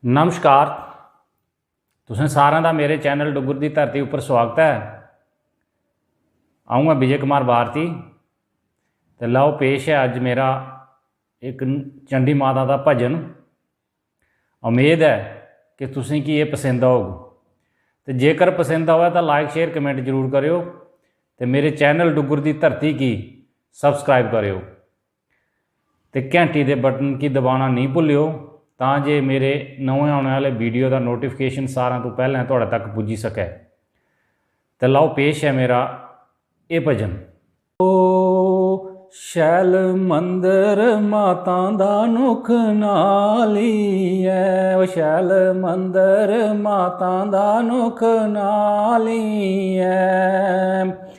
नमस्कार। तुसें सारें दा मेरे चैनल डुग्गर दी धरती उपर स्वागत है। आऊँ विजय कुमार भारती तो लाओ पेश है अज मेरा एक चंडी माता का भजन। उम्मीद है कि तुसें कि ये पसंद आऊग। तो जेकर पसंद आवे तो लाइक शेयर कमेंट जरूर करियो तो मेरे चैनल डुग्गर दी धरती की सबसक्राइब करियो तो घंटी के बटन की दबाना नहीं भुल्लियो तां जे मेरे नवे आने वाले वीडियो का नोटिफिकेशन सारा तो पहले तुहाडे तक पुजी सके। तो लाओ पेश है मेरा ये भजन। ओ शैल मंदिर माता दा नुख नाली है, ओ शैल मंदिर माता दा नुख नाली है।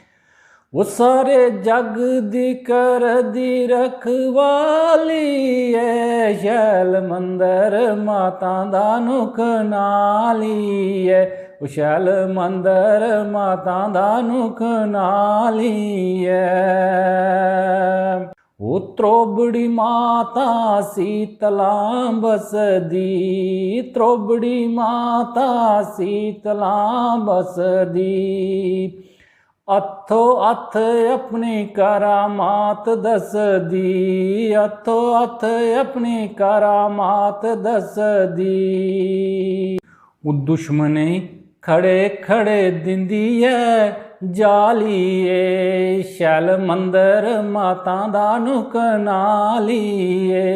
वो सारे जग दी कर दी रखवाली है, शैल मंदिर माता दा नुख नाली है, वो शैल मंदिर माता दा नुख नाली है। वो त्रोबड़ी माता शीतला बसदी, त्रोबड़ी माता शीतला बसदी। अथो अथ अपनी करामात दसदी, अथो अथ अपनी करामात दसदी। वो दुश्मने खड़े खड़े दिंदी है जालिए, शैल मंदिर माता दा नुख नालिए।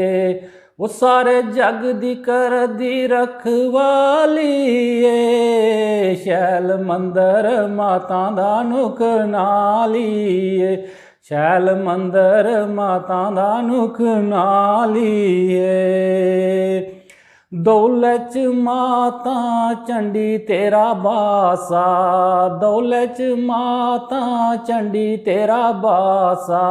वो सारे जग दी कर दी रखवाली है, शैल मंदिर माता दा नुख नालिए, शैल मंदिर माता दा नुख नालिए। दौलत माता चंडी तेरा बासा, दौलत माता चंडी तेरा बासा।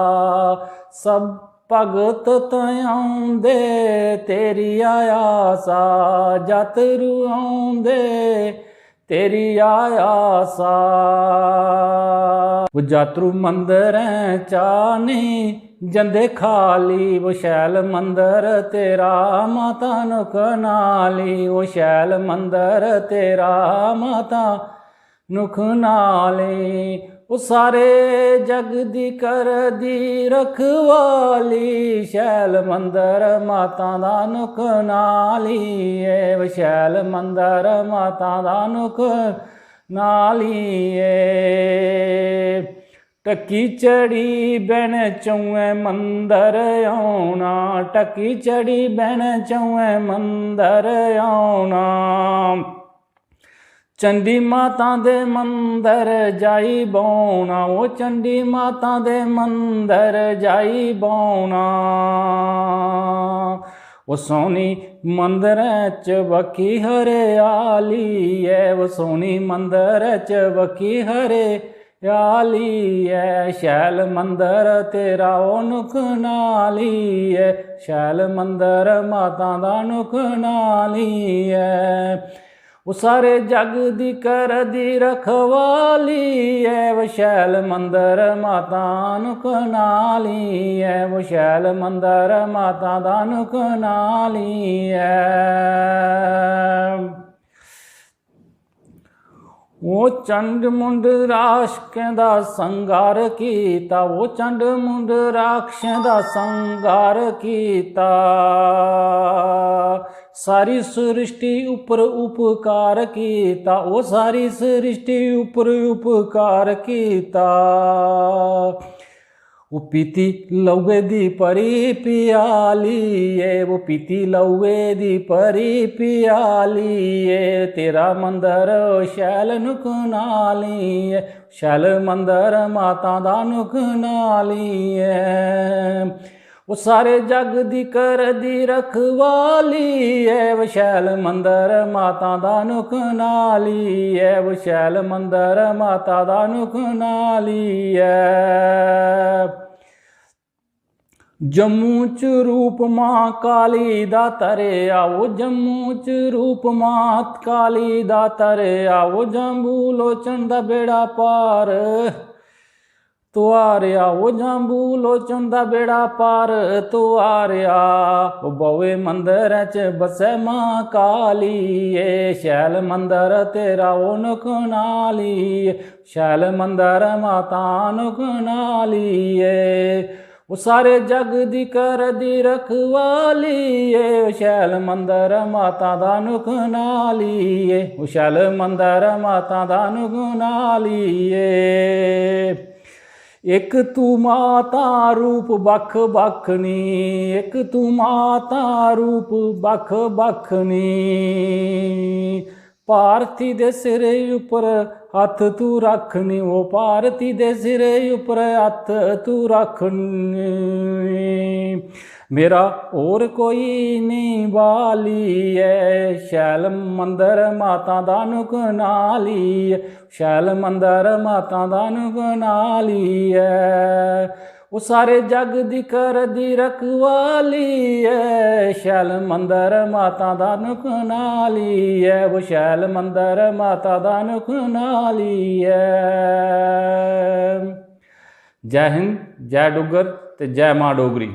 सब भगत आउंदे तेरी आयासा, जातरू आउंदे तेरी आयासा। वो जातरू मंदिरें चाने जंदे खाली, वो शैल मंदिर तेरा माता नुख नाली, वो शैल मंदिर तेरा माता नुख नाली। वो सारे जग दी कर दी रखवाली, शैल मंदिर माता दा नुख नाली है, वो शैल मंदिर माता दा नुख नाली है। टकी चढ़ी बैन चौए मंदिर आउना, टकी चढ़ी बैन चौए मंदिर आउना। चंडी माता दे मंदिर जाई बौना, वो चंडी माता दे मंदिर जाई बौना। वो सोनी मंदिर च बखी हरियाली है, वो सोनी मंदिर च बखी हरियाली है। शैल मंदिर तेरा ओ नुख नाली है, शैल मंदिर माता दा नुख नाली है। वो सारे जग दी कर दी रखवाली है, वो शैल मंदिर माता नुख नाली है, वो शैल मंदिर माता दा नुख नाली है। वो चंड मुंड राक्षसें दा संगार कीता, वो चंड मुंड राक्षसें दा संगार कीता। सारी सृष्टि उपर उपकार कीता, वो सारी सृष्टि उपर उपकार कीता। वो पीती लौए दी परी पियाली है, वो पीती लौए दी परी पियाली है। तेरा मंदिर शैल नुख नाली है, शैल मंदिर माता दा नुख नाली है। वो सारे जग दी कर दी रखवाली है, वो शैल मंदिर माता दा नुख नाली है, वो शैल मंदिर माता दा नुख नाली है। जम्मू च रूप मां काली दा तरेआ, वो जम्मू च रूप मां काली दा तरेआ। वो जम्बू लोचन दा बेड़ा पार तू आ रहा वो जांबू लोचन दा बेड़ा पार, तू आ रहा वो बवे मंदर च बसै मां काली, शैल मंदर तेरा वो नुकनाली, शैल मंदर माता नुकनाली, वो सारे जग दी कर दी रखवाली, शैल मंदर माता दा नुकनाली, वो शैल मंदर माता दा नुकनाली। एक तू माता रूप बख बखनी, एक तू माता रूप बख बखनी, भारती दे सिर उपर हथ तू रखनी, वो भारती दे सिर उपर हथ तू रखनी, मेरा और कोई नहीं वाली, शैल मंदर माता दा नुकनाली, शैल मंदर माता दा नुकनाली, वो सारे जग दी कर दी रखवाली, शैल मंदर माता दा नुकनाली, वो शैल मंदर माता दा नुकनाली। जय हिंद, जय डुग्गर ते जय मां डोगरी।